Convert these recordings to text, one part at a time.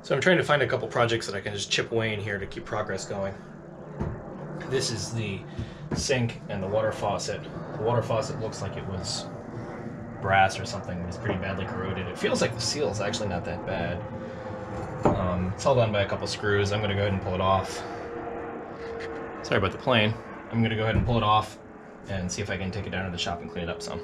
So I'm trying to find a couple projects that I can just chip away in here to keep progress going. This is the sink and the water faucet. The water faucet looks like it was brass or something. It's pretty badly corroded. It feels like the seal is actually not that bad. It's held on by a couple screws. I'm going to go ahead and pull it off. Sorry about the plane. I'm going to go ahead and pull it off and see if I can take it down to the shop and clean it up some.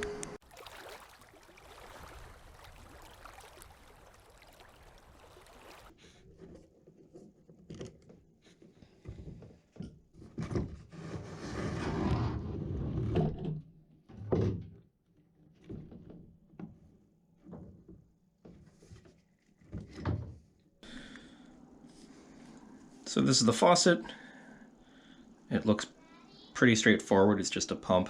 So this is the faucet. It looks pretty straightforward. It's just a pump,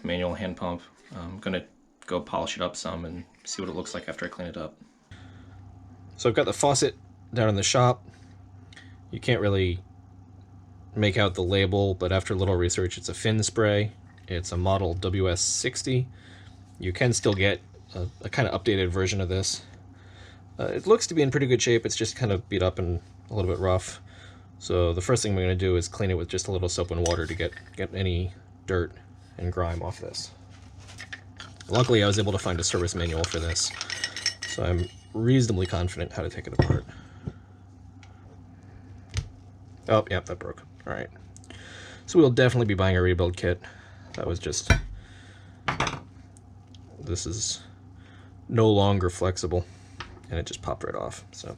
a manual hand pump. I'm gonna go polish it up some and see what it looks like after I clean it up. So I've got the faucet down in the shop. You can't really make out the label, but after a little research, it's a Fynspray. It's a model WS-60. You can still get a kind of updated version of this. It looks to be in pretty good shape. It's just kind of beat up and a little bit rough. So the first thing we're going to do is clean it with just a little soap and water to get any dirt and grime off this. Luckily I was able to find a service manual for this, so I'm reasonably confident how to take it apart. Oh, yeah, that broke. Alright. So we'll definitely be buying a rebuild kit. That was just... This is no longer flexible, and it just popped right off, so...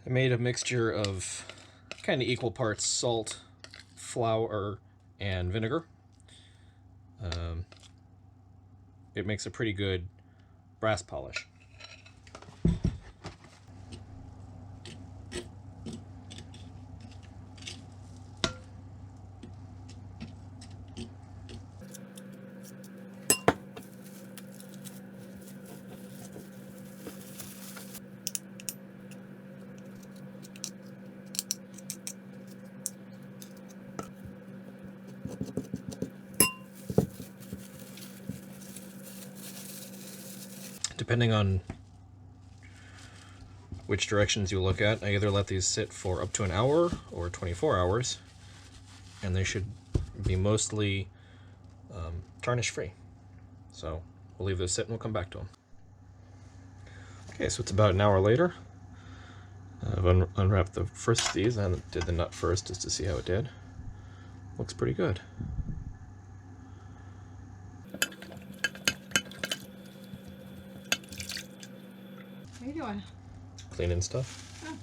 I made a mixture of kind of equal parts salt, flour, and vinegar. It makes a pretty good brass polish. Depending on which directions you look at, I either let these sit for up to an hour or 24 hours, and they should be mostly tarnish free. So we'll leave those sit and we'll come back to them. Okay, so it's about an hour later. I've unwrapped the first of these. I did the nut first just to see how it did. Looks pretty good. What are you doing? Cleaning stuff. Oh,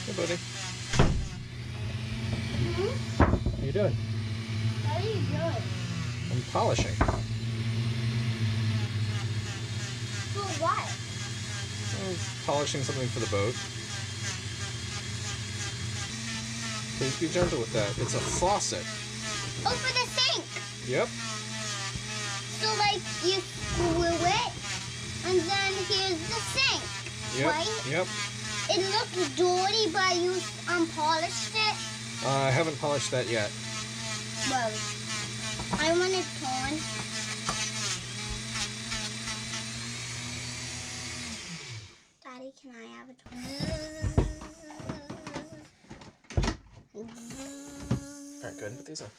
Hey, buddy. Mm-hmm. are you doing? What are you doing? I'm polishing. For what? I'm polishing something for the boat. Please be gentle with that. It's a faucet. Oh, for the sink. Yep. So, like, you screw it, and then here's the sink, Yep. right? Yep. It looks dirty, but you polished it. I haven't polished that yet. Well, I want it torn. Daddy, can I have it torn? Alright, good. Put these on.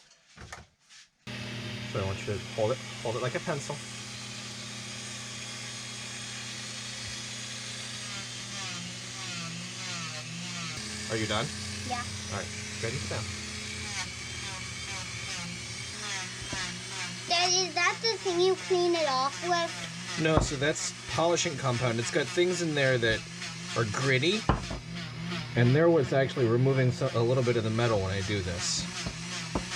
So I want you to hold it like a pencil. Are you done? Yeah. Alright, ready to down. Daddy, is that the thing you clean it off with? No, so that's polishing compound. It's got things in there that are gritty. And there was actually removing a little bit of the metal when I do this.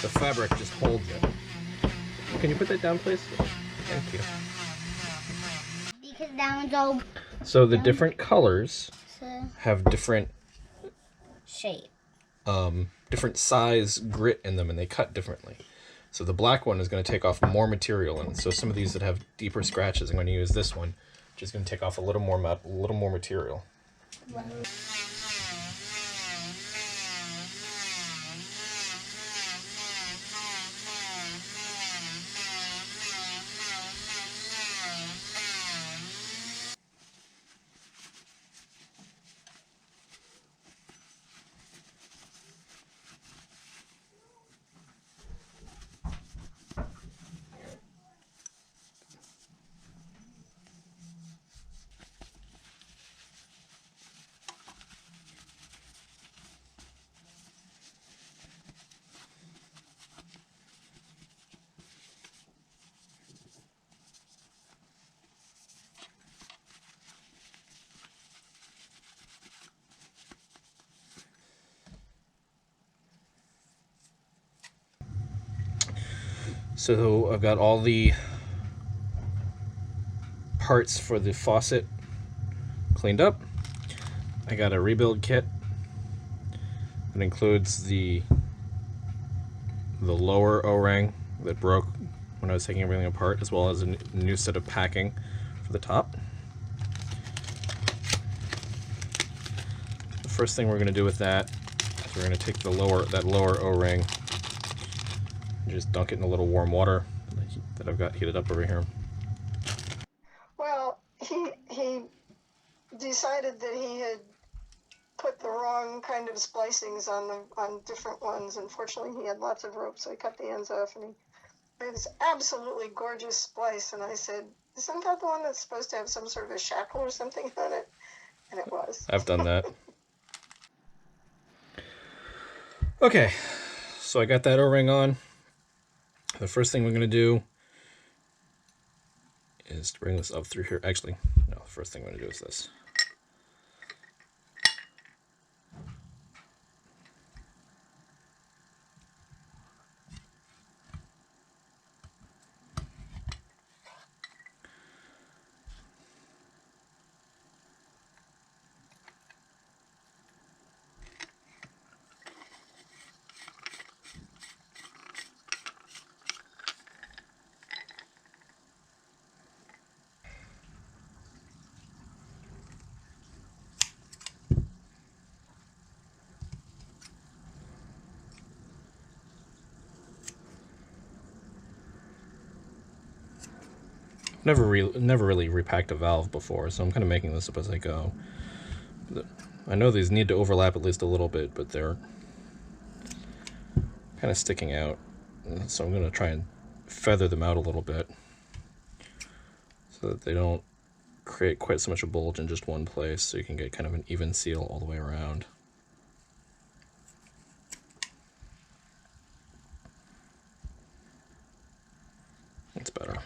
The fabric just holds it. Can you put that down, please? Thank you. Because that one's all So the different colors so have different shape. different size grit in them, and they cut differently. So the black one is going to take off more material, and so some of these that have deeper scratches, I'm going to use this one, which is going to take off a little more material. Wow. So I've got all the parts for the faucet cleaned up. I got a rebuild kit that includes the lower O-ring that broke when I was taking everything apart, as well as a new set of packing for the top. The first thing we're going to do with that is we're going to take that lower O-ring and just dunk it in a little warm water that I've got heated up over here. Well, he decided that he had put the wrong kind of splicings on different ones. Unfortunately, he had lots of rope, so he cut the ends off, and he made this absolutely gorgeous splice. And I said, "Isn't that the one that's supposed to have some sort of a shackle or something on it?" And it was. I've done that. Okay, so I got that O-ring on. The first thing we're going to do is to bring this up through here. Actually, no, the first thing I'm going to do is this. Never really repacked a valve before, so I'm kind of making this up as I go. I know these need to overlap at least a little bit, but they're kind of sticking out. So I'm going to try and feather them out a little bit so that they don't create quite so much a bulge in just one place, so you can get kind of an even seal all the way around. That's better.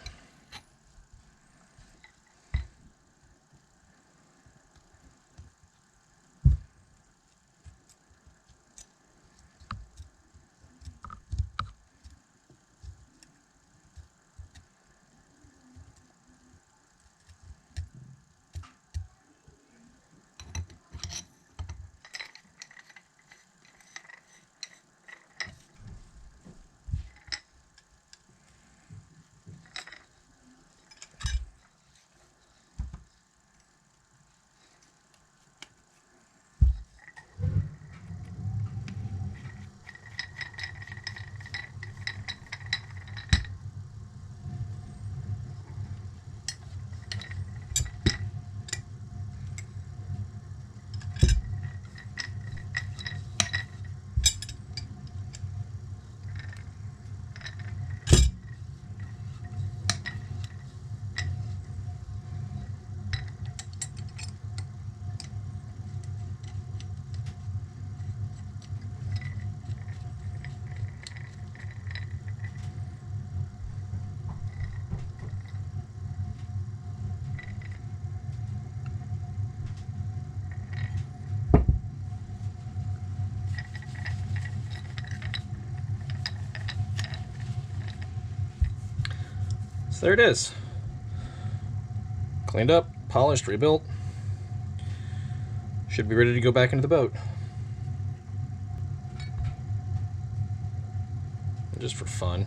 So there it is. Cleaned up, polished, rebuilt. Should be ready to go back into the boat. Just for fun.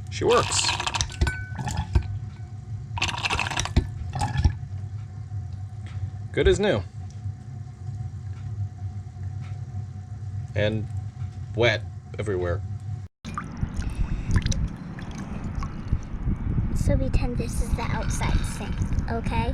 She works. Good as new. And wet everywhere. So pretend this is the outside sink, okay?